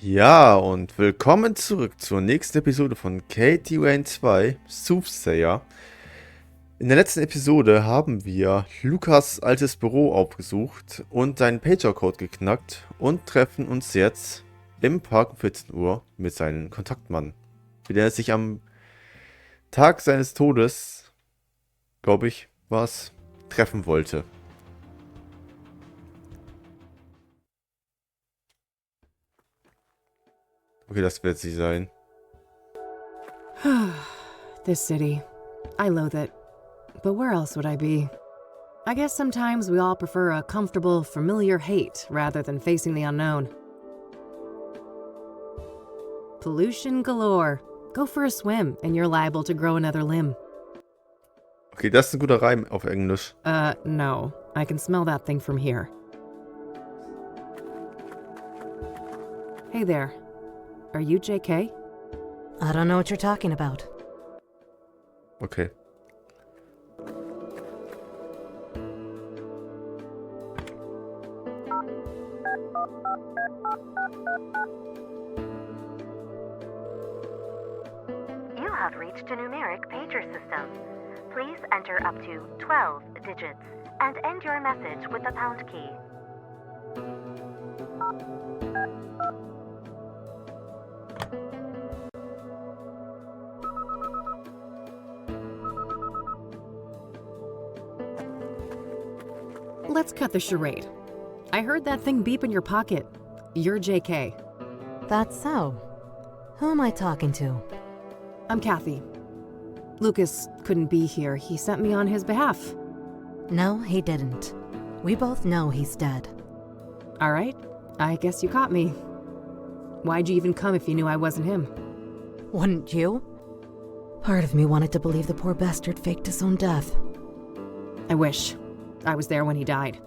Ja, und willkommen zurück zur nächsten Episode von KT 2 Soothsayer. In der letzten Episode haben wir Lukas altes Büro aufgesucht und seinen Pager-Code geknackt und treffen uns jetzt im Park um 14 Uhr mit seinem Kontaktmann, mit dem er sich am Tag seines Todes, glaube ich, was treffen wollte. Okay, das wird sie sein. This city. I loathe it. But where else would I be? I guess sometimes we all prefer a comfortable, familiar hate rather than facing the unknown. Pollution galore. Go for a swim and you're liable to grow another limb. Okay, das ist ein guter Reim auf Englisch. No. I can smell that thing from here. Hey there. Are you JK? I don't know what you're talking about. Okay. You have reached a numeric pager system. Please enter up to 12 digits and end your message with the pound key. Let's cut the charade. I heard that thing beep in your pocket. You're JK. That's so. Who am I talking to? I'm Kathy. Lucas couldn't be here. He sent me on his behalf. No, he didn't. We both know he's dead. All right. I guess you caught me. Why'd you even come if you knew I wasn't him? Wouldn't you? Part of me wanted to believe the poor bastard faked his own death. I wish. I was there when he died.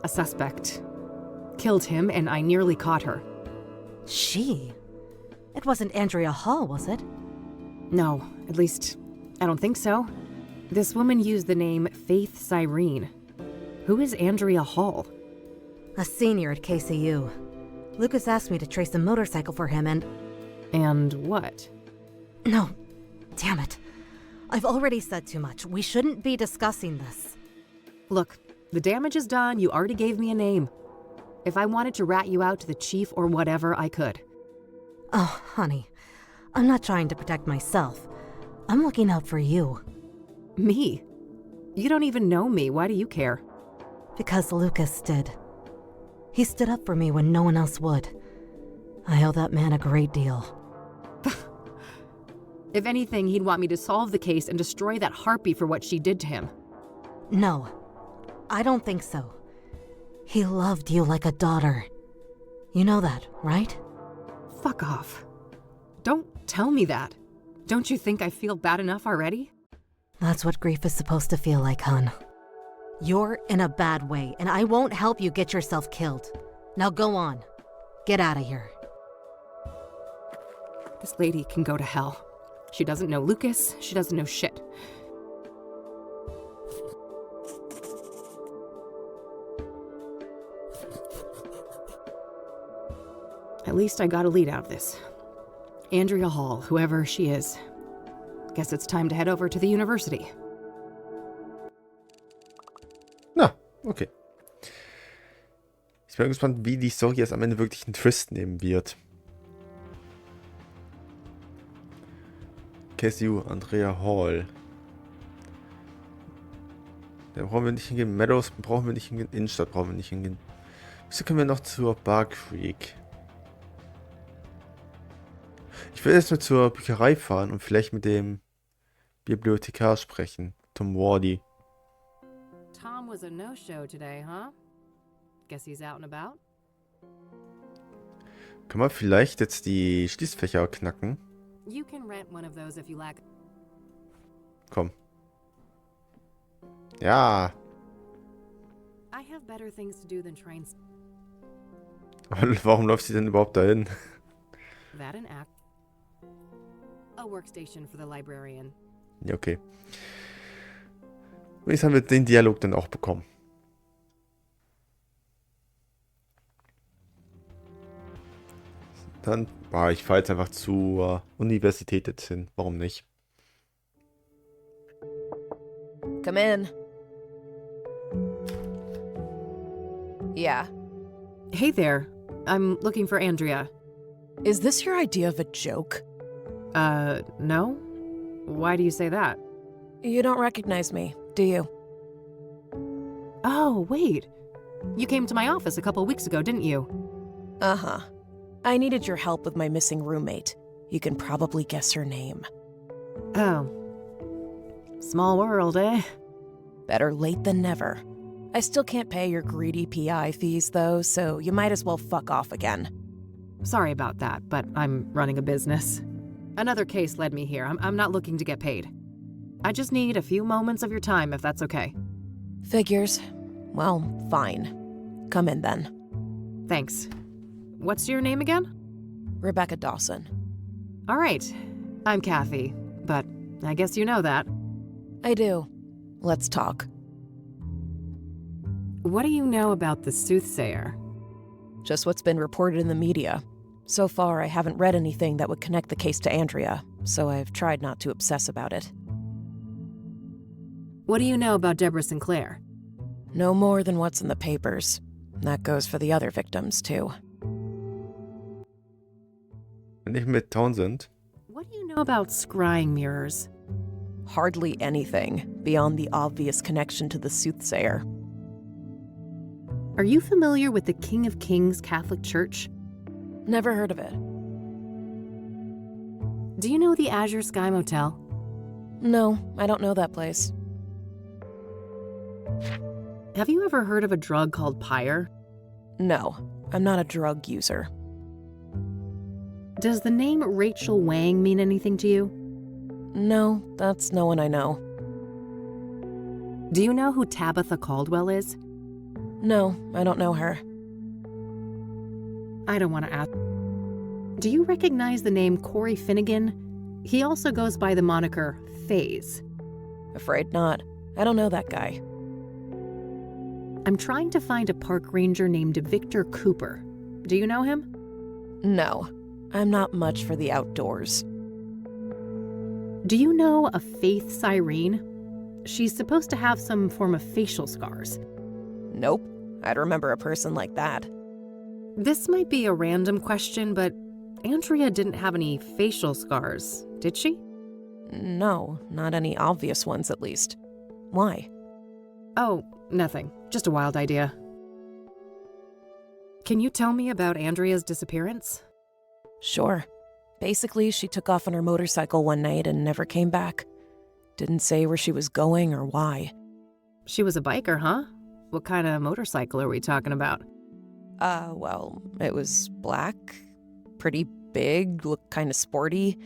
A suspect, killed him and I nearly caught her. She? It wasn't Andrea Hall, was it? No, at least, I don't think so. This woman used the name Faith Cyrene. Who is Andrea Hall? A senior at KCU. Lucas asked me to trace a motorcycle for him and... And what? No. Damn it. I've already said too much. We shouldn't be discussing this. Look, the damage is done. You already gave me a name. If I wanted to rat you out to the chief or whatever, I could. Oh, honey. I'm not trying to protect myself. I'm looking out for you. Me? You don't even know me. Why do you care? Because Lucas did. He stood up for me when no one else would. I owe that man a great deal. If anything, he'd want me to solve the case and destroy that harpy for what she did to him. No, I don't think so. He loved you like a daughter. You know that, right? Fuck off. Don't tell me that. Don't you think I feel bad enough already? That's what grief is supposed to feel like, hon. You're in a bad way, and I won't help you get yourself killed. Now go on. Get out of here. This lady can go to hell. She doesn't know Lucas. She doesn't know shit. At least I got a lead out of this. Andrea Hall, whoever she is. Guess it's time to head over to the university. Na, okay. Ich bin gespannt, wie die Story jetzt am Ende wirklich einen Twist nehmen wird. KSU, Andrea Hall. Da brauchen wir nicht hingehen. Meadows brauchen wir nicht hingehen. Innenstadt brauchen wir nicht hingehen. Wieso können wir noch zur Bar Creek? Ich will jetzt mal zur Bücherei fahren und vielleicht mit dem Bibliothekar sprechen. Tom Wardy. Tom was a no-show today, huh? Guess he's out and about? Können wir vielleicht jetzt die Schließfächer knacken? You can rent one of those if you lack. Komm. Ja. I have better things to do than trains. Warum läuft sie denn überhaupt dahin? That an act. A workstation for the librarian. Ja, okay. Und jetzt haben wir den Dialog dann auch bekommen. Dann, ich fahre jetzt einfach zur Universität jetzt hin. Warum nicht? Come in. Yeah. Hey there. I'm looking for Andrea. Is this your idea of a joke? No? Why do you say that? You don't recognize me, do you? Oh, wait. You came to my office a couple weeks ago, didn't you? Uh-huh. I needed your help with my missing roommate. You can probably guess her name. Oh. Small world, eh? Better late than never. I still can't pay your greedy PI fees, though, so you might as well fuck off again. Sorry about that, but I'm running a business. Another case led me here. I'm not looking to get paid. I just need a few moments of your time, if that's okay. Figures. Well, fine. Come in then. Thanks. What's your name again? Rebecca Dawson. All right. I'm Kathy, but I guess you know that. I do. Let's talk. What do you know about the Soothsayer? Just what's been reported in the media. So far, I haven't read anything that would connect the case to Andrea, so I've tried not to obsess about it. What do you know about Deborah Sinclair? No more than what's in the papers. That goes for the other victims, too. Wenn ich mit Townsend. What do you know about scrying mirrors? Hardly anything, beyond the obvious connection to the Soothsayer. Are you familiar with the King of Kings Catholic Church? Never heard of it. Do you know the Azure Sky Motel? No, I don't know that place. Have you ever heard of a drug called Pyre? No, I'm not a drug user. Does the name Rachel Wang mean anything to you? No, that's no one I know. Do you know who Tabitha Caldwell is? No, I don't know her. I don't want to ask. Do you recognize the name Corey Finnegan? He also goes by the moniker FaZe. Afraid not. I don't know that guy. I'm trying to find a park ranger named Victor Cooper. Do you know him? No, I'm not much for the outdoors. Do you know a Faith Cyrene? She's supposed to have some form of facial scars. Nope, I'd remember a person like that. This might be a random question, but Andrea didn't have any facial scars, did she? No, not any obvious ones at least. Why? Oh, nothing. Just a wild idea. Can you tell me about Andrea's disappearance? Sure. Basically, she took off on her motorcycle one night and never came back. Didn't say where she was going or why. She was a biker, huh? What kind of motorcycle are we talking about? Well, it was black, pretty big, looked kind of sporty.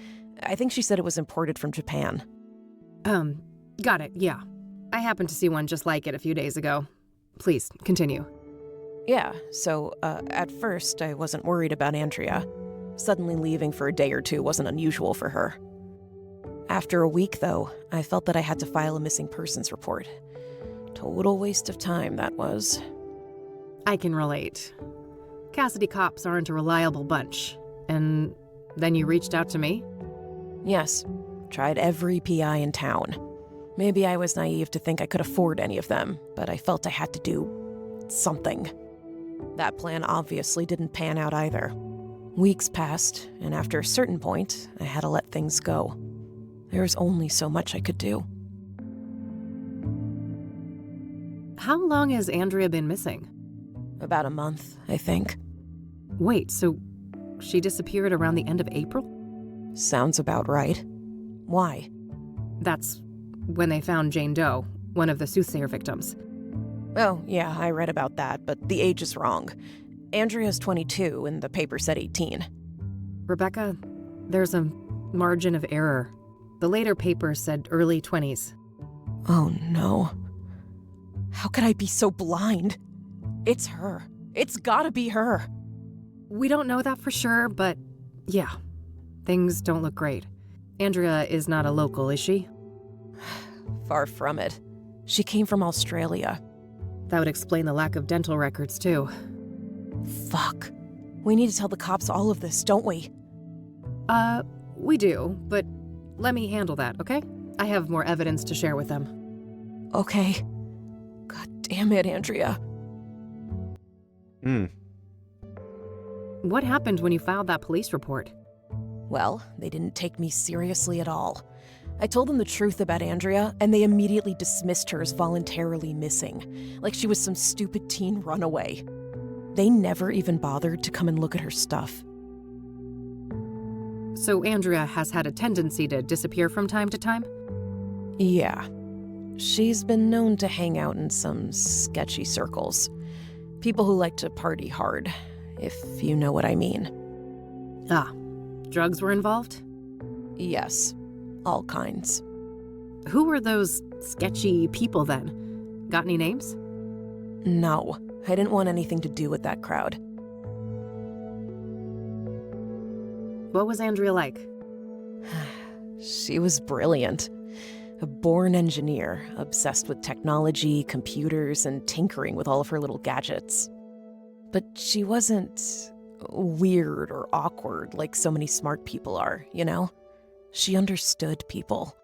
I think she said it was imported from Japan. Got it, yeah. I happened to see one just like it a few days ago. Please, continue. Yeah, so, at first, I wasn't worried about Andrea. Suddenly leaving for a day or two wasn't unusual for her. After a week, though, I felt that I had to file a missing persons report. Total waste of time, that was. I can relate. Cassidy cops aren't a reliable bunch. And then you reached out to me? Yes, tried every PI in town. Maybe I was naive to think I could afford any of them, but I felt I had to do something. That plan obviously didn't pan out either. Weeks passed, and after a certain point, I had to let things go. There was only so much I could do. How long has Andrea been missing? About a month, I think. Wait, so she disappeared around the end of April? Sounds about right. Why? That's when they found Jane Doe, one of the Soothsayer victims. Oh, yeah, I read about that, but the age is wrong. Andrea's 22, and the paper said 18. Rebecca, there's a margin of error. The later paper said early 20s. Oh, no. How could I be so blind? It's her. It's gotta be her. We don't know that for sure, but yeah, things don't look great. Andrea is not a local, is she? Far from it. She came from Australia. That would explain the lack of dental records, too. Fuck. We need to tell the cops all of this, don't we? We do, but let me handle that, okay? I have more evidence to share with them. Okay. God damn it, Andrea. What happened when you filed that police report? Well, they didn't take me seriously at all. I told them the truth about Andrea, and they immediately dismissed her as voluntarily missing, like she was some stupid teen runaway. They never even bothered to come and look at her stuff. So Andrea has had a tendency to disappear from time to time? Yeah. She's been known to hang out in some sketchy circles. People who like to party hard, if you know what I mean. Ah, drugs were involved? Yes, all kinds. Who were those sketchy people then? Got any names? No, I didn't want anything to do with that crowd. What was Andrea like? She was brilliant. A born engineer, obsessed with technology, computers, and tinkering with all of her little gadgets. But she wasn't weird or awkward like so many smart people are, you know? She understood people.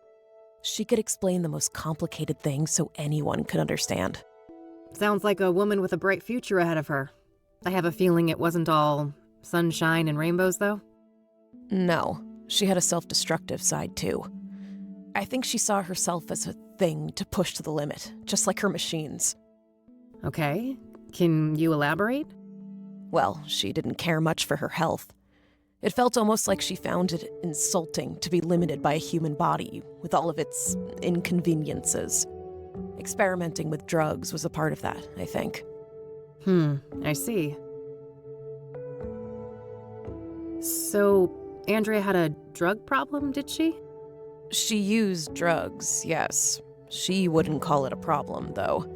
She could explain the most complicated things so anyone could understand. Sounds like a woman with a bright future ahead of her. I have a feeling it wasn't all sunshine and rainbows, though. No, she had a self-destructive side, too. I think she saw herself as a thing to push to the limit, just like her machines. Okay, can you elaborate? Well, she didn't care much for her health. It felt almost like she found it insulting to be limited by a human body with all of its inconveniences. Experimenting with drugs was a part of that, I think. I see. So, Andrea had a drug problem, did she? She used drugs, yes. She wouldn't call it a problem, though.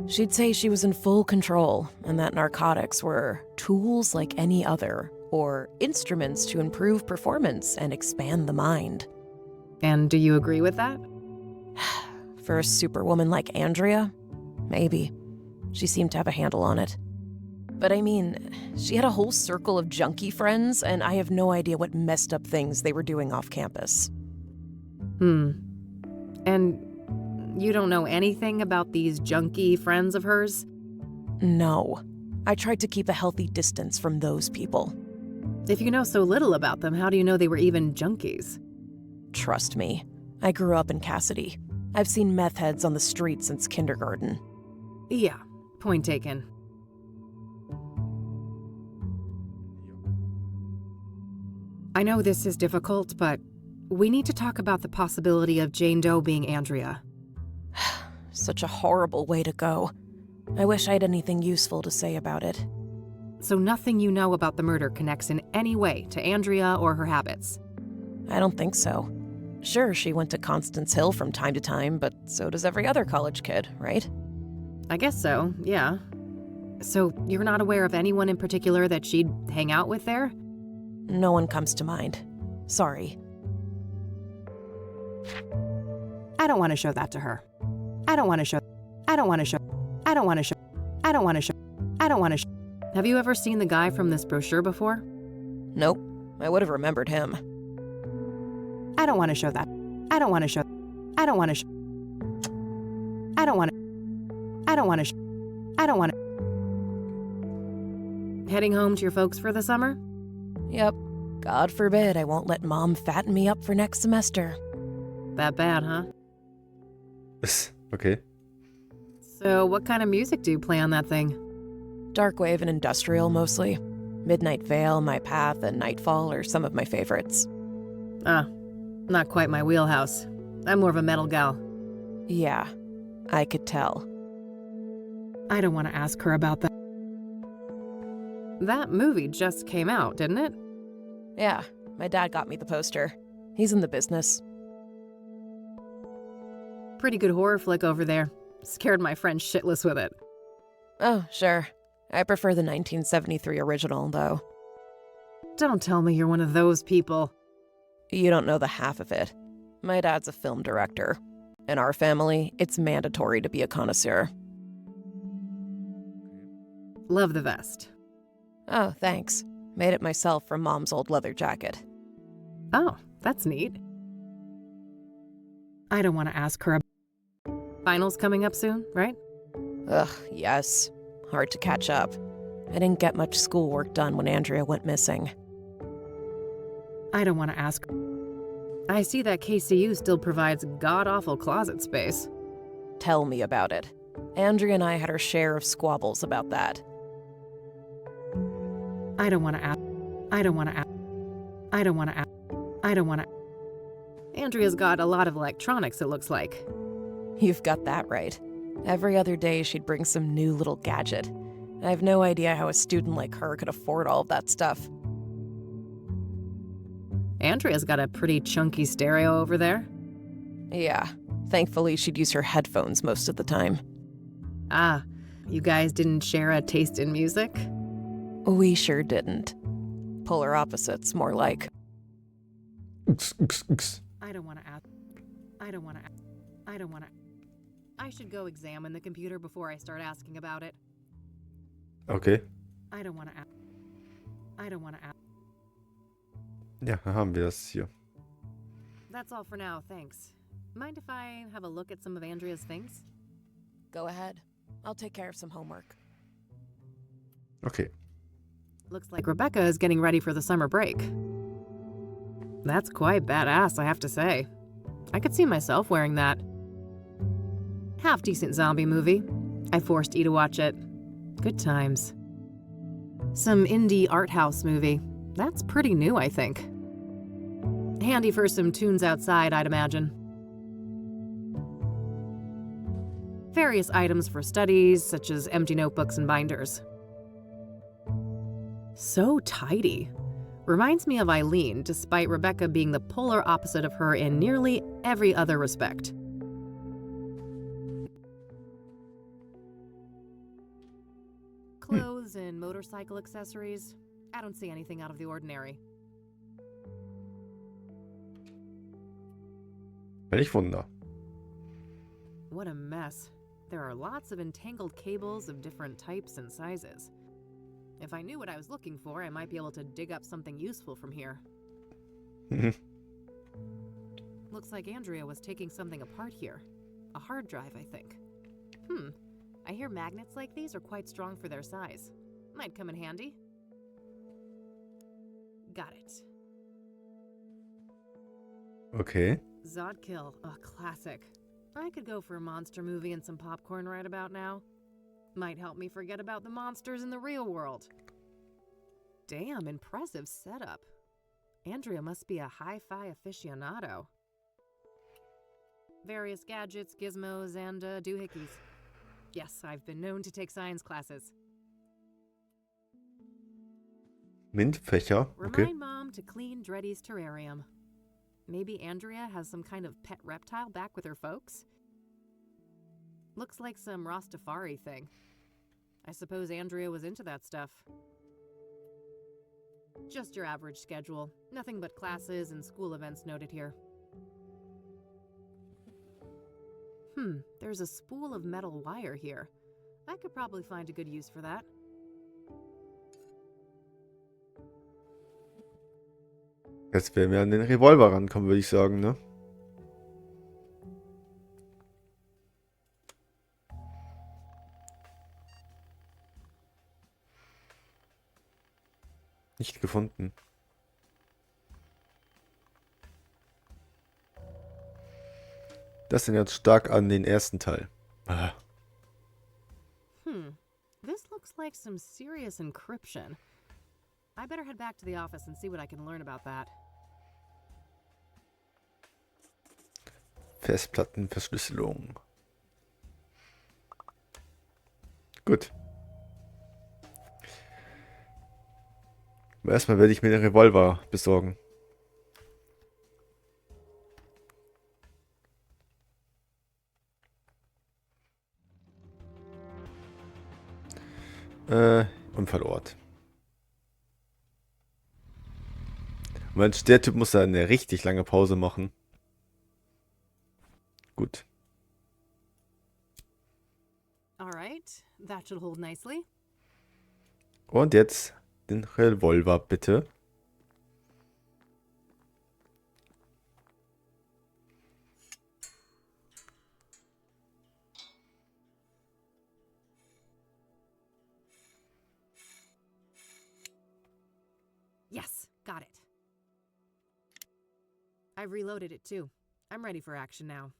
She'd say she was in full control and that narcotics were tools like any other, or instruments to improve performance and expand the mind. And do you agree with that? For a superwoman like Andrea, maybe. She seemed to have a handle on it. But I mean, she had a whole circle of junkie friends, and I have no idea what messed up things they were doing off campus. And you don't know anything about these junkie friends of hers? No. I tried to keep a healthy distance from those people. If you know so little about them, how do you know they were even junkies? Trust me. I grew up in Cassidy. I've seen meth heads on the street since kindergarten. Yeah, point taken. I know this is difficult, but we need to talk about the possibility of Jane Doe being Andrea. Such a horrible way to go. I wish I had anything useful to say about it. So nothing you know about the murder connects in any way to Andrea or her habits? I don't think so. Sure, she went to Constance Hill from time to time, but so does every other college kid, right? I guess so, yeah. So you're not aware of anyone in particular that she'd hang out with there? No one comes to mind. Sorry. I don't want to show that to her. Have you ever seen the guy from this brochure before? Nope. I would have remembered him. I don't want to show that. Heading home to your folks for the summer? Yep. God forbid I won't let Mom fatten me up for next semester. That bad, huh? Okay. So what kind of music do you play on that thing? Darkwave and industrial, mostly. Midnight Veil, My Path, and Nightfall are some of my favorites. Ah, not quite my wheelhouse. I'm more of a metal gal. Yeah, I could tell. I don't want to ask her about that. That movie just came out, didn't it? Yeah, my dad got me the poster. He's in the business. Pretty good horror flick over there. Scared my friend shitless with it. Oh, sure. I prefer the 1973 original, though. Don't tell me you're one of those people. You don't know the half of it. My dad's a film director. In our family, it's mandatory to be a connoisseur. Love the vest. Oh, thanks. Made it myself from Mom's old leather jacket. Oh, that's neat. I don't want to ask her about finals coming up soon, right? Ugh, yes. Hard to catch up. I didn't get much schoolwork done when Andrea went missing. I don't want to ask. I see that KCU still provides god-awful closet space. Tell me about it. Andrea and I had our share of squabbles about that. I don't want to ask. I don't want to ask. I don't want to ask. I don't want to. Andrea's got a lot of electronics, it looks like. You've got that right. Every other day she'd bring some new little gadget. I have no idea how a student like her could afford all of that stuff. Andrea's got a pretty chunky stereo over there. Yeah, thankfully she'd use her headphones most of the time. Ah, you guys didn't share a taste in music? We sure didn't. Polar opposites, more like. I don't want to ask. I don't want to. I don't want to. I should go examine the computer before I start asking about it. Okay. I don't want to ask. I don't want to ask. Ja, da haben wir das hier. That's all for now, thanks. Mind if I have a look at some of Andrea's things? Go ahead. I'll take care of some homework. Okay. Looks like Rebecca is getting ready for the summer break. That's quite badass, I have to say. I could see myself wearing that. Half-decent zombie movie. I forced E to watch it. Good times. Some indie art house movie. That's pretty new, I think. Handy for some tunes outside, I'd imagine. Various items for studies, such as empty notebooks and binders. So tidy. Reminds me of Eileen, despite Rebecca being the polar opposite of her in nearly every other respect. Clothes and motorcycle accessories. I don't see anything out of the ordinary. Welch Wunder. What a mess. There are lots of entangled cables of different types and sizes. If I knew what I was looking for, I might be able to dig up something useful from here. Looks like Andrea was taking something apart here. A hard drive, I think. I hear magnets like these are quite strong for their size. Might come in handy. Got it. Okay. Zodkill, a classic. I could go for a monster movie and some popcorn right about now. Might help me forget about the monsters in the real world. Damn, impressive setup. Andrea must be a hi-fi aficionado. Various gadgets, gizmos, and doohickeys. Yes, I've been known to take science classes. MINT-Fächer. Okay. Remind Mom to clean Dreddy's terrarium. Maybe Andrea has some kind of pet reptile back with her folks? Looks like some Rastafari thing. I suppose Andrea was into that stuff. Just your average schedule. Nothing but classes and school events noted here. There's a spool of metal wire here. I could probably find a good use for that. Jetzt werden wir an den Revolver rankommen, würde ich sagen, ne? Nicht gefunden. Das erinnert stark an den ersten Teil. Ah. This looks like some serious encryption. I better head back to the office and see what I can learn about that. Festplattenverschlüsselung. Gut. Aber erstmal werde ich mir den Revolver besorgen. Unfallort. Mensch, der Typ muss da eine richtig lange Pause machen. Gut. All right, that should hold nicely. Und jetzt den Revolver, bitte. Yes, got it. I've reloaded it too. I'm ready for action now.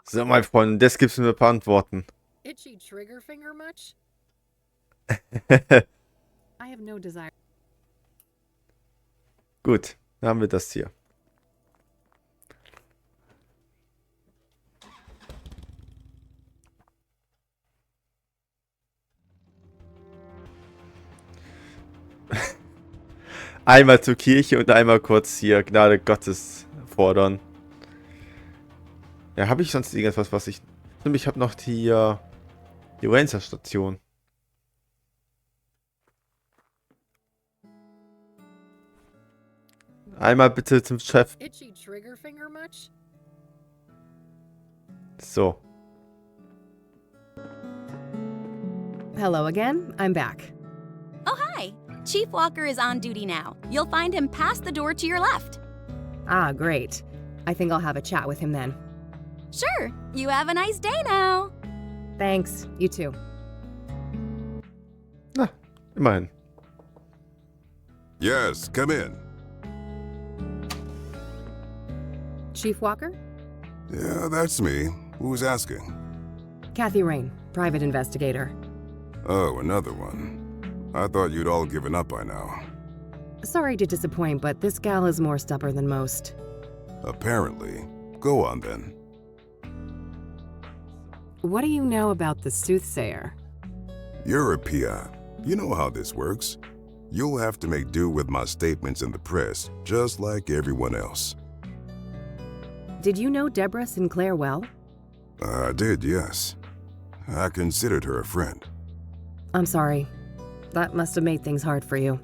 So, mein Freund, das gibt's mir ein paar Antworten. Itchy trigger finger much? I have no desire. Gut, dann haben wir das hier. Einmal zur Kirche und einmal kurz hier Gnade Gottes fordern. Ja, habe ich sonst irgendetwas, was ich... Stimmt, ich habe noch die Ranger-Station. Einmal bitte zum Chef. Itchy trigger finger much? So. Hello again. I'm back. Oh, hi. Chief Walker is on duty now. You'll find him past the door to your left. Ah, great. I think I'll have a chat with him then. Sure. You have a nice day now. Thanks. You too. Na, immerhin. Yes, come in. Chief Walker? Yeah, that's me. Who's asking? Kathy Rain, private investigator. Oh, another one. I thought you'd all given up by now. Sorry to disappoint, but this gal is more stubborn than most. Apparently. Go on then. What do you know about the Soothsayer? You're a PI. You know how this works. You'll have to make do with my statements in the press, just like everyone else. Did you know Deborah Sinclair well? I did, yes. I considered her a friend. I'm sorry. That must have made things hard for you.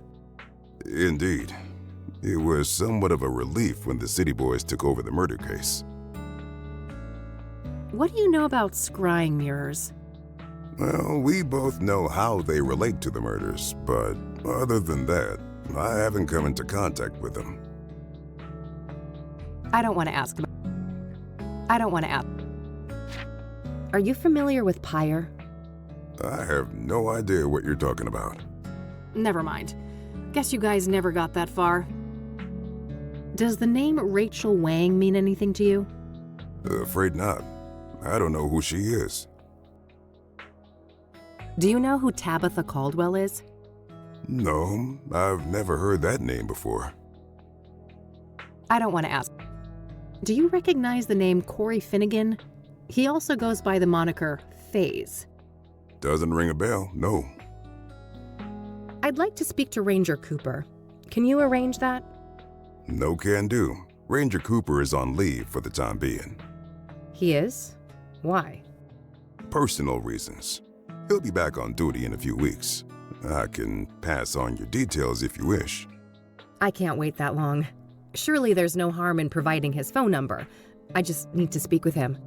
Indeed. It was somewhat of a relief when the city boys took over the murder case. What do you know about scrying mirrors? Well, we both know how they relate to the murders, but other than that, I haven't come into contact with them. I don't want to ask. Are you familiar with Pyre? I have no idea what you're talking about. Never mind. Guess you guys never got that far. Does the name Rachel Wang mean anything to you? Afraid not. I don't know who she is. Do you know who Tabitha Caldwell is? No, I've never heard that name before. I don't want to ask. Do you recognize the name Corey Finnegan? He also goes by the moniker FaZe. Doesn't ring a bell, no. I'd like to speak to Ranger Cooper. Can you arrange that? No can do. Ranger Cooper is on leave for the time being. He is? Why? Personal reasons. He'll be back on duty in a few weeks. I can pass on your details if you wish. I can't wait that long. Surely there's no harm in providing his phone number. I just need to speak with him.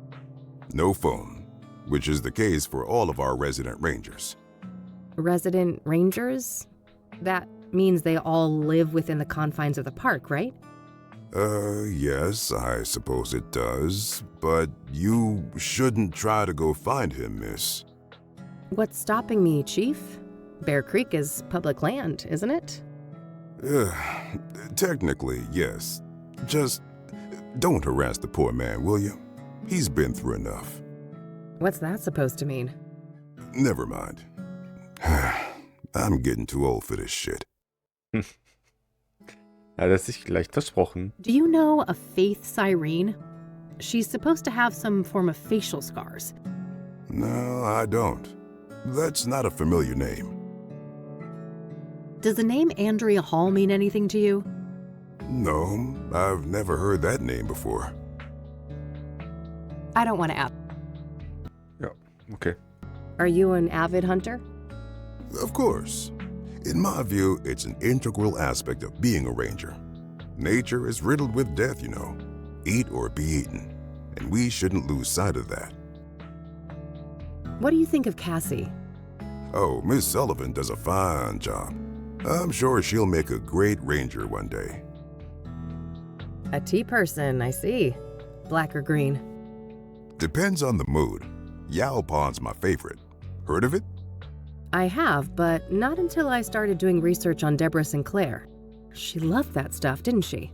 No phone, which is the case for all of our resident rangers. Resident rangers? That means they all live within the confines of the park, right? Yes, I suppose it does. But you shouldn't try to go find him, miss. What's stopping me, Chief? Bear Creek is public land, isn't it? Technically, yes. Just don't harass the poor man, will you? He's been through enough. What's that supposed to mean? Never mind. I'm getting too old for this shit. Ja, das ist leicht versprochen. Do you know a Faith Cyrene? She's supposed to have some form of facial scars. No, I don't. That's not a familiar name. Does the name Andrea Hall mean anything to you? No, I've never heard that name before. I don't want to ask. Ja, okay. Are you an avid hunter? Of course. In my view, it's an integral aspect of being a ranger. Nature is riddled with death, you know. Eat or be eaten. And we shouldn't lose sight of that. What do you think of Cassie? Oh, Miss Sullivan does a fine job. I'm sure she'll make a great ranger one day. A tea person, I see. Black or green? Depends on the mood. Yao Pond's my favorite. Heard of it? I have, but not until I started doing research on Deborah Sinclair. She loved that stuff, didn't she?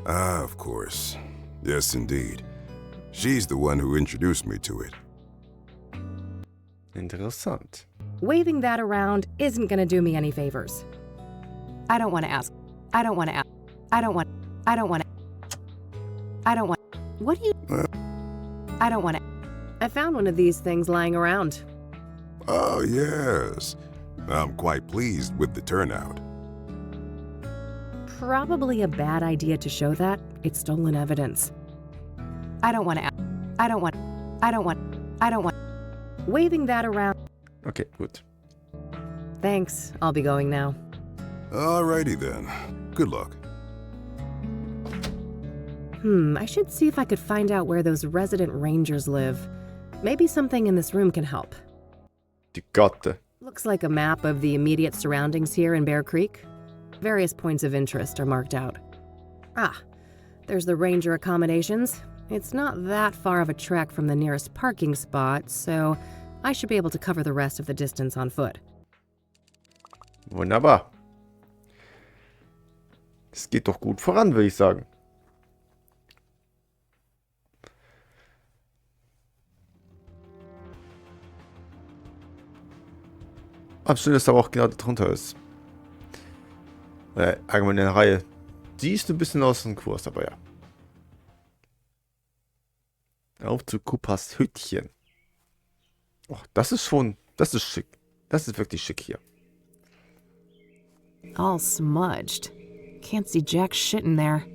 Ah, of course. Yes, indeed. She's the one who introduced me to it. Interessant. Waving that around isn't gonna do me any favors. I don't want to ask. I don't want to ask. I don't want. What do you? I don't want to. I found one of these things lying around. Oh, yes. I'm quite pleased with the turnout. Probably a bad idea to show that. It's stolen evidence. I don't want to ask. I don't want. Waving that around. Okay, gut. Thanks. I'll be going now. Alrighty then. Good luck. I should see if I could find out where those resident rangers live. Maybe something in this room can help. Die Gotte. Looks like a map of the immediate surroundings here in Bear Creek. Various points of interest are marked out. Ah, there's the ranger accommodations. It's not that far of a trek from the nearest parking spot, so I should be able to cover the rest of the distance on foot. Wunderbar. Es geht doch gut voran, würde ich sagen. Aber schön, dass da auch genau darunter ist. Allgemein in der Reihe. Die ist ein bisschen aus dem Kurs, aber ja. Auf zu Kupas Hütchen. Oh, das ist schick. Das ist wirklich schick hier. All smudged. Can't see jack shit in there.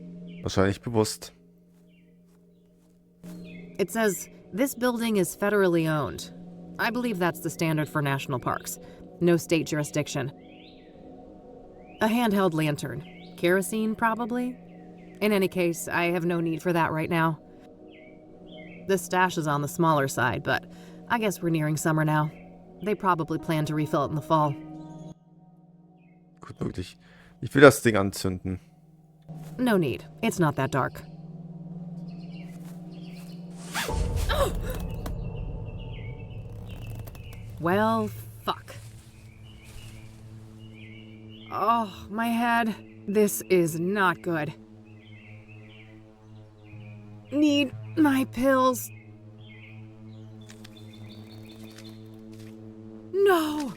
Wahrscheinlich bewusst. It says, this building is federally owned. I believe that's the standard for national parks. No state jurisdiction. A handheld lantern. Kerosene, probably? In any case, I have no need for that right now. The stash is on the smaller side, but I guess we're nearing summer now. They probably plan to refill it in the fall. Gut möglich. Ich will das Ding anzünden. No need. It's not that dark. Well, fuck. Oh, my head. This is not good. Need my pills. No!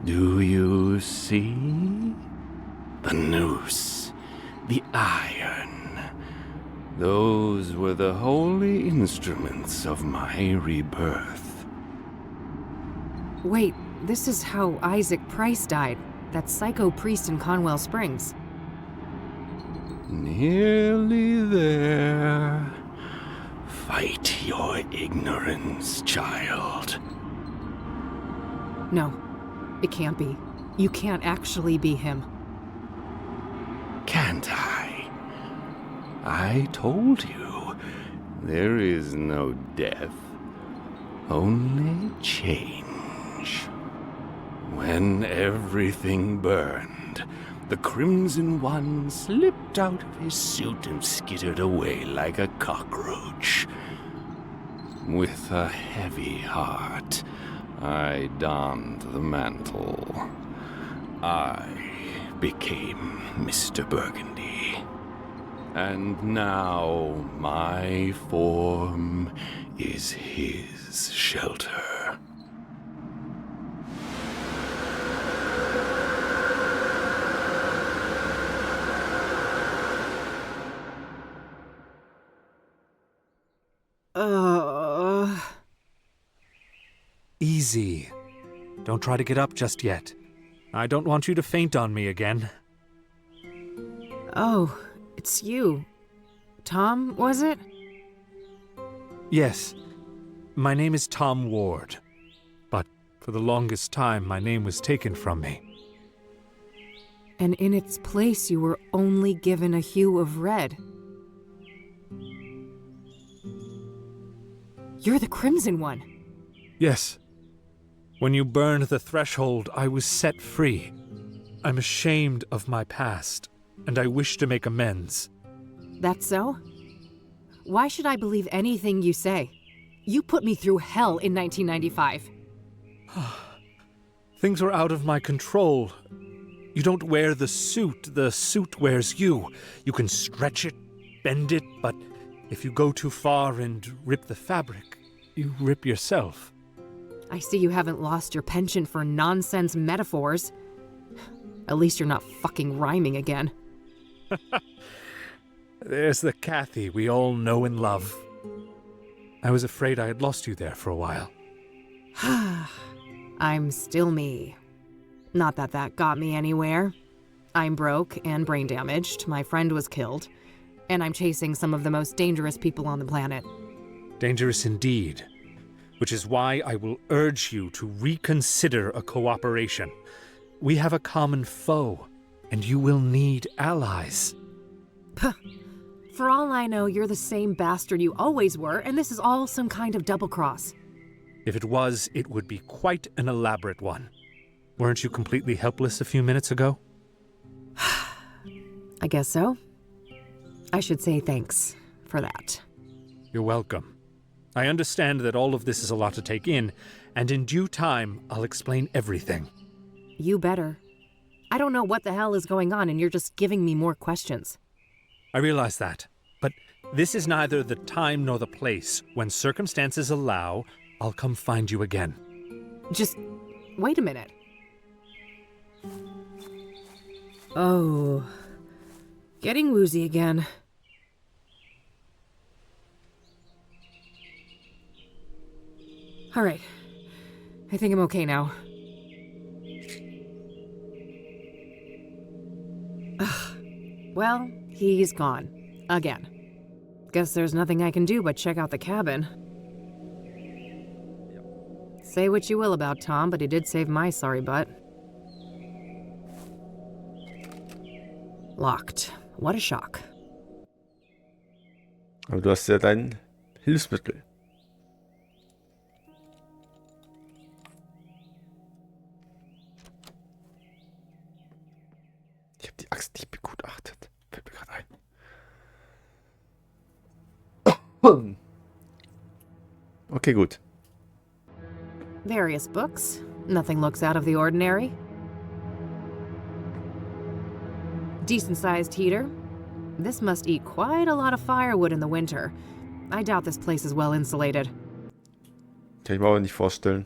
Do you see? The noose, the iron. Those were the holy instruments of my rebirth. Wait, this is how Isaac Price died. That psycho priest in Conwell Springs. Nearly there. Fight your ignorance, child. No, it can't be. You can't actually be him. Can't I? I told you, there is no death, only change. When everything burned, the Crimson One slipped out of his suit and skittered away like a cockroach. With a heavy heart, I donned the mantle. I became Mr. Burgundy. And now my form is his shelter. Easy. Don't try to get up just yet. I don't want you to faint on me again. Oh, it's you. Tom, was it? Yes. My name is Tom Ward. But For the longest time, my name was taken from me. And in its place, you were only given a hue of red. You're the Crimson One. Yes. When you burned the threshold, I was set free. I'm ashamed of my past, and I wish to make amends. That's so? Why should I believe anything you say? You put me through hell in 1995. Things were out of my control. You don't wear the suit wears you. You can stretch it, bend it, but if you go too far and rip the fabric, you rip yourself. I see you haven't lost your penchant for nonsense metaphors. At least you're not fucking rhyming again. There's the Kathy we all know and love. I was afraid I had lost you there for a while. I'm still me. Not that that got me anywhere. I'm broke and brain damaged, my friend was killed, and I'm chasing some of the most dangerous people on the planet. Dangerous indeed. Which is why I will urge you to reconsider a cooperation. We have a common foe, and you will need allies. For all I know, you're the same bastard you always were, and this is all some kind of double-cross. If it was, it would be quite an elaborate one. Weren't you completely helpless a few minutes ago? I guess so. I should say thanks for that. You're welcome. I understand that all of this is a lot to take in, and in due time, I'll explain everything. You better. I don't know what the hell is going on, and you're just giving me more questions. I realize that, but this is neither the time nor the place. When circumstances allow, I'll come find you again. Just wait a minute. Oh, getting woozy again. All right, I think I'm okay now. Well, he's gone. Again. Guess there's nothing I can do but check out the cabin. Say what you will about Tom, but he did save my sorry butt. Locked. What a shock. Aber du hast ja dein Hilfsmittel. Ich habe die Axt nicht begutachtet. Fällt mir gerade ein. Okay, gut. Various books. Nothing looks out of the ordinary. Decent-sized heater. This must eat quite a lot of firewood in the winter. I doubt this place is well insulated. Kann ich mir aber nicht vorstellen.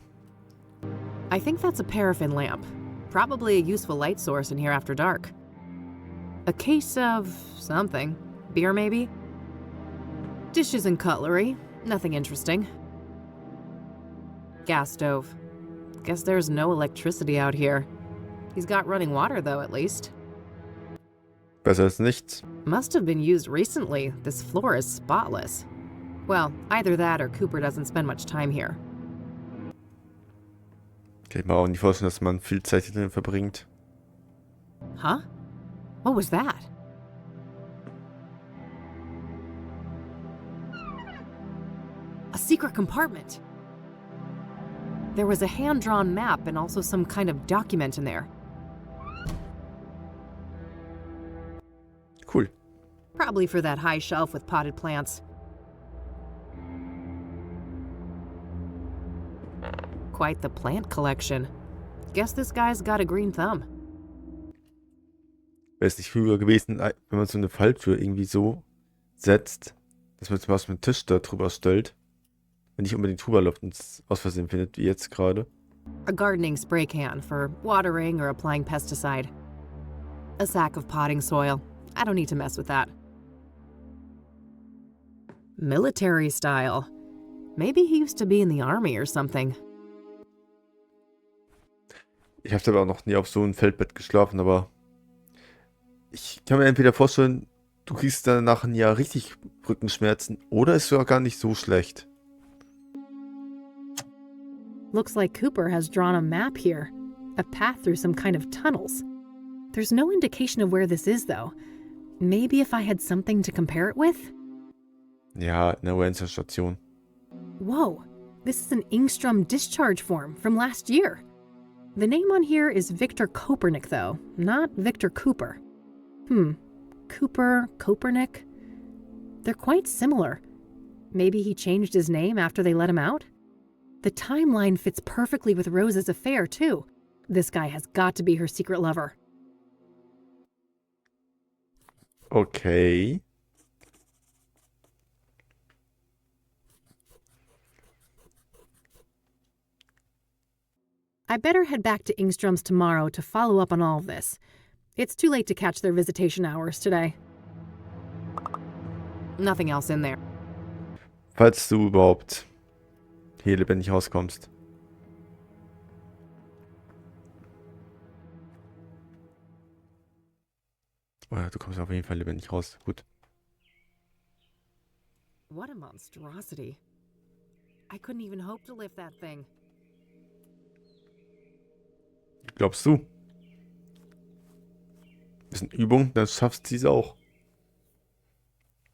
I think that's a paraffin lamp. Probably a useful light source in here after dark. A case of something. Beer, maybe? Dishes and cutlery. Nothing interesting. Gas stove. Guess there's no electricity out here. He's got running water, though, at least. Besser als nichts. Must have been used recently. This floor is spotless. Well, either that or Cooper doesn't spend much time here. Kann ich mir auch nicht vorstellen, dass man viel Zeit hier drin verbringt. Huh? What was that? A secret compartment. There was a hand-drawn map and also some kind of document in there. Cool. Probably for that high shelf with potted plants. Quite the plant collection. Guess this guy's got a green thumb. Wäre es nicht früher gewesen, wenn man so eine Falltür irgendwie so setzt, dass man zum Beispiel einen Tisch da drüber stellt, wenn nicht unbedingt drüber läuft und es aus Versehen findet, wie jetzt gerade. A gardening spray can for watering or applying pesticide. A sack of potting soil. I don't need to mess with that. Military style. Maybe he used to be in the army or something. Ich habe aber auch noch nie auf so einem Feldbett geschlafen, aber ich kann mir entweder vorstellen, du kriegst danach ein Jahr richtig Rückenschmerzen oder ist sogar gar nicht so schlecht. Looks like Cooper has drawn a map here. A path through some kind of tunnels. There's no indication of where this is, though. Maybe if I had something to compare it with? Ja, eine Ranger-Station. Whoa, this is an Ingstrom discharge form from last year. The name on here is Victor Kopernik, though, not Victor Cooper. Cooper, Kopernik? They're quite similar. Maybe he changed his name after they let him out? The timeline fits perfectly with Rose's affair, too. This guy has got to be her secret lover. Okay. I better head back to Ingstrom's tomorrow to follow up on all of this. It's too late to catch their visitation hours today. Nothing else in there. Falls du überhaupt hier lebendig rauskommst. Oh ja, du kommst auf jeden Fall lebendig raus. Gut. What a monstrosity. I couldn't even hope to lift that thing. Glaubst du? Bisschen Übung, dann schaffst du es auch.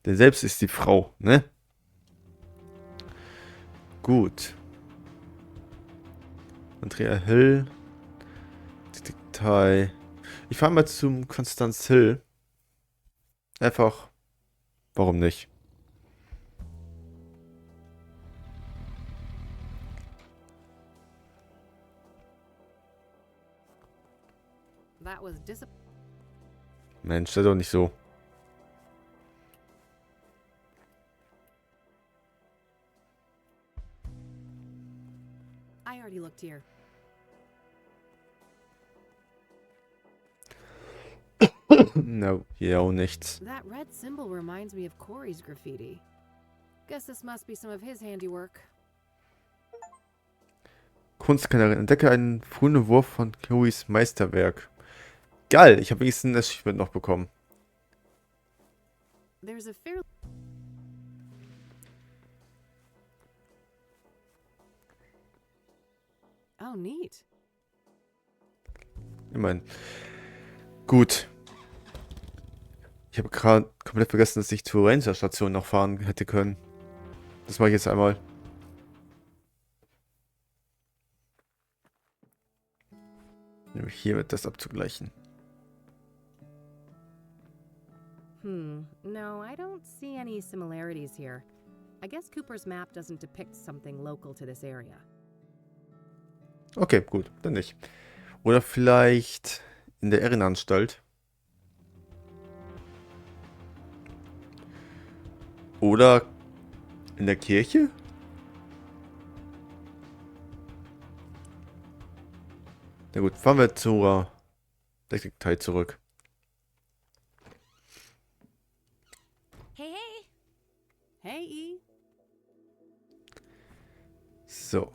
Denn selbst ist die Frau, ne? Gut. Andrea Hill. Detail. Ich fahre mal zum Constance Hill. Einfach. Warum nicht? That was Mensch, sei doch nicht so. I already looked here. No, hier auch nichts. That red symbol reminds me of Corey's graffiti. Guess this must be some of his handiwork. Kunstkennerin, entdecke einen frühen Wurf von Corys Meisterwerk. Geil, ich habe wenigstens ein Achievement noch bekommen. There's a fair... Oh, neat. Immerhin. Gut. Ich habe gerade komplett vergessen, dass ich zur Ranger-Station noch fahren hätte können. Das mache ich jetzt einmal. Nämlich hier wird das abzugleichen. No, I don't see any similarities here. I guess Cooper's map doesn't depict something local to this area. Okay, gut, dann nicht. Oder vielleicht in der Irrenanstalt. Oder in der Kirche? Na gut, fahren wir zur Detektivin zurück. Hey, hey. Hey, E. So.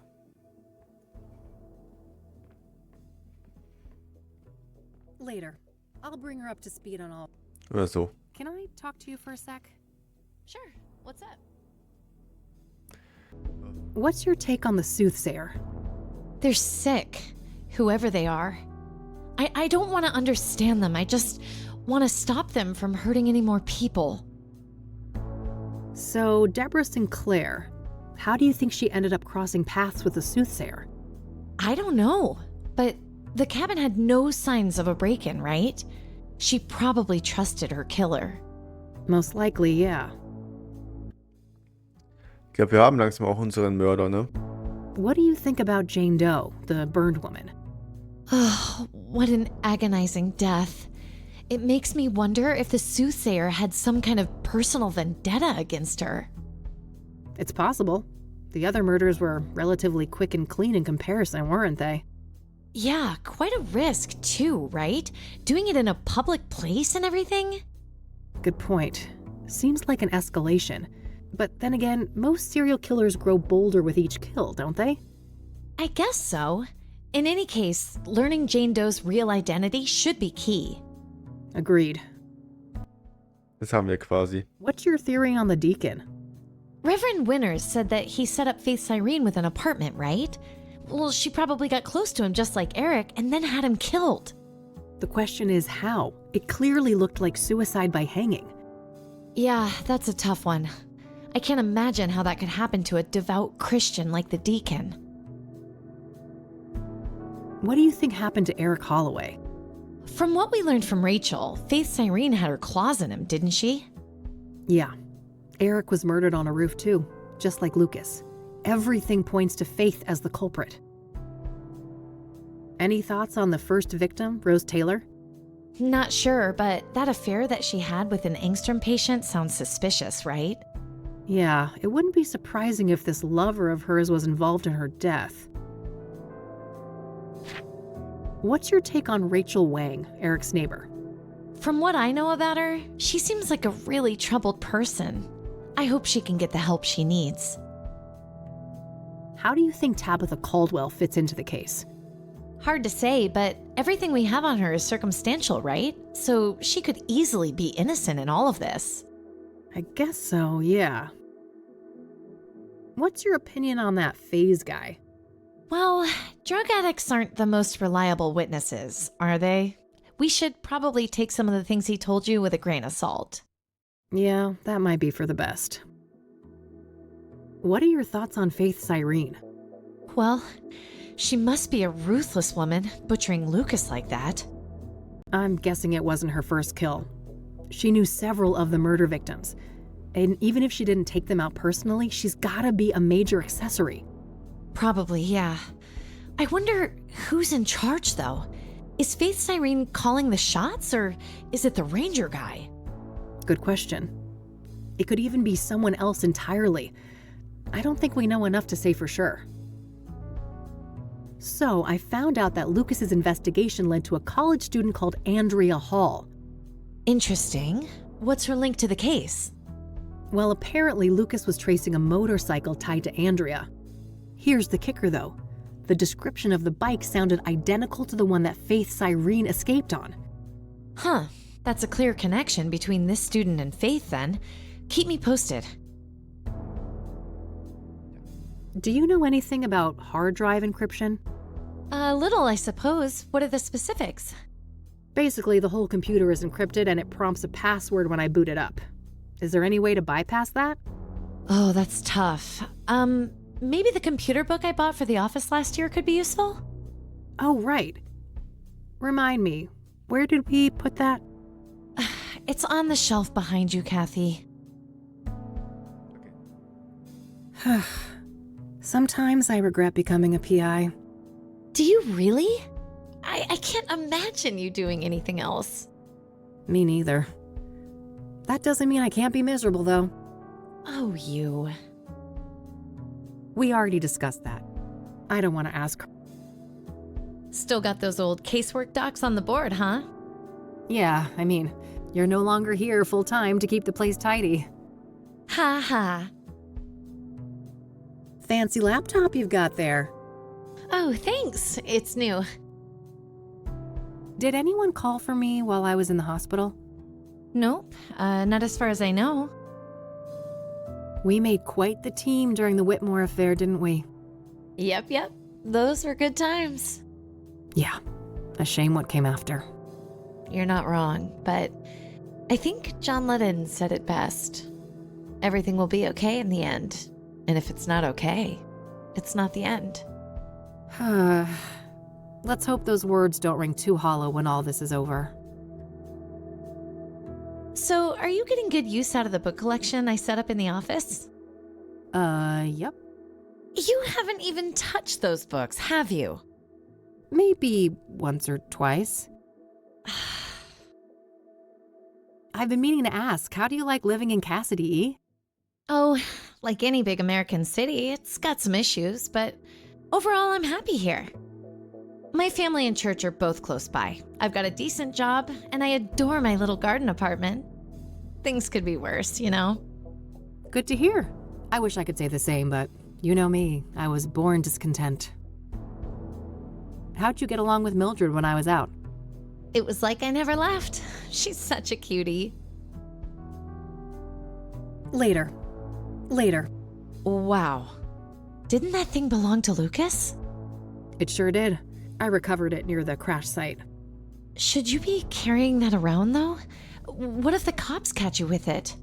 Later. I'll bring her up to speed on all... Oder so. Can I talk to you for a sec? Sure. What's up? What's your take on the Soothsayer? They're sick, whoever they are. I don't want to understand them. I just want to stop them from hurting any more people. So, Deborah Sinclair, how do you think she ended up crossing paths with the Soothsayer? I don't know, but the cabin had no signs of a break-in, right? She probably trusted her killer. Most likely, yeah. Ich glaube, wir haben langsam auch unseren Mörder, ne? What do you think about Jane Doe, the burned woman? Oh, what an agonizing death. It makes me wonder if the Soothsayer had some kind of personal vendetta against her. It's possible. The other murders were relatively quick and clean in comparison, weren't they? Yeah, quite a risk too, right? Doing it in a public place and everything? Good point. Seems like an escalation. But then again, most serial killers grow bolder with each kill, don't they? I guess so. In any case, learning Jane Doe's real identity should be key. Agreed. Das haben wir quasi. What's your theory on the deacon? Reverend Winters said that he set up Faith Cyrene with an apartment, right? Well, she probably got close to him just like Eric and then had him killed. The question is how? It clearly looked like suicide by hanging. Yeah, that's a tough one. I can't imagine how that could happen to a devout Christian like the deacon. What do you think happened to Eric Holloway? From what we learned from Rachel, Faith Cyrene had her claws in him, didn't she? Yeah. Eric was murdered on a roof too, just like Lucas. Everything points to Faith as the culprit. Any thoughts on the first victim, Rose Taylor? Not sure, but that affair that she had with an Angstrom patient sounds suspicious, right? Yeah, it wouldn't be surprising if this lover of hers was involved in her death. What's your take on Rachel Wang, Eric's neighbor? From what I know about her, she seems like a really troubled person. I hope she can get the help she needs. How do you think Tabitha Caldwell fits into the case? Hard to say, but everything we have on her is circumstantial, right? So she could easily be innocent in all of this. I guess so, yeah. What's your opinion on that Faze guy? Well, drug addicts aren't the most reliable witnesses, are they? We should probably take some of the things he told you with a grain of salt. Yeah, that might be for the best. What are your thoughts on Faith Cyrene? Well, she must be a ruthless woman, butchering Lucas like that. I'm guessing it wasn't her first kill. She knew several of the murder victims. And even if she didn't take them out personally, she's gotta be a major accessory. Probably, yeah. I wonder who's in charge, though. Is Faith Cyrene calling the shots, or is it the ranger guy? Good question. It could even be someone else entirely. I don't think we know enough to say for sure. So, I found out that Lucas's investigation led to a college student called Andrea Hall. Interesting. What's her link to the case? Well, apparently Lucas was tracing a motorcycle tied to Andrea. Here's the kicker, though. The description of the bike sounded identical to the one that Faith Cyrene escaped on. Huh. That's a clear connection between this student and Faith, then. Keep me posted. Do you know anything about hard drive encryption? A little, I suppose. What are the specifics? Basically, the whole computer is encrypted and it prompts a password when I boot it up. Is there any way to bypass that? Oh, that's tough. Maybe the computer book I bought for the office last year could be useful? Oh, right. Remind me, where did we put that? It's on the shelf behind you, Kathy. Sometimes I regret becoming a PI. Do you really? I can't imagine you doing anything else. Me neither. That doesn't mean I can't be miserable, though. Oh, you. We already discussed that. I don't want to ask. Still got those old casework docs on the board, huh? Yeah, I mean, you're no longer here full-time to keep the place tidy. Ha ha. Fancy laptop you've got there. Oh, thanks. It's new. Did anyone call for me while I was in the hospital? Nope, not as far as I know. We made quite the team during the Whitmore affair, didn't we? Yep. Those were good times. Yeah, a shame what came after. You're not wrong, but I think John Lennon said it best. Everything will be okay in the end. And if it's not okay, it's not the end. Let's hope those words don't ring too hollow when all this is over. So, are you getting good use out of the book collection I set up in the office? Yep. You haven't even touched those books, have you? Maybe once or twice. I've been meaning to ask, how do you like living in Cassidy? Oh, like any big American city, it's got some issues, but overall I'm happy here. My family and church are both close by. I've got a decent job, and I adore my little garden apartment. Things could be worse, you know? Good to hear. I wish I could say the same, but you know me, I was born discontent. How'd you get along with Mildred when I was out? It was like I never left. She's such a cutie. Later. Wow. Didn't that thing belong to Lucas? It sure did. I recovered it near the crash site. Should you be carrying that around, though? What if the cops catch you with it?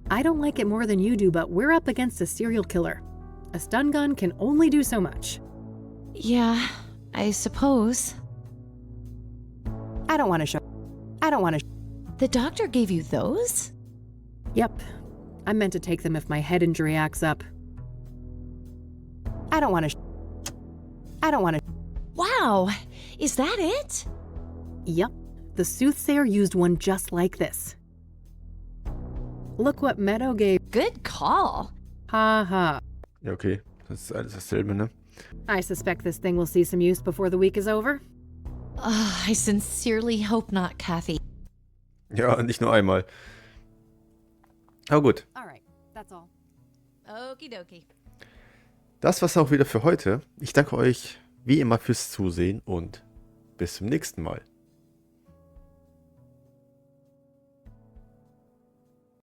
I don't like it more than you do, but we're up against a serial killer. A stun gun can only do so much. Yeah, I suppose. I don't want to show. The doctor gave you those? Yep. I meant to take them if my head injury acts up. I don't want to. Wow, is that it? Yep. The Soothsayer used one just like this. Look what Meadow gave. Good call. Ha ha. Ja, okay. Das ist alles dasselbe, ne? I suspect this thing will see some use before the week is over. I sincerely hope not, Kathy. Ja, nicht nur einmal. Aber gut. Alright, that's all. Okidoki. Das war's auch wieder für heute. Ich danke euch wie immer fürs Zusehen und bis zum nächsten Mal.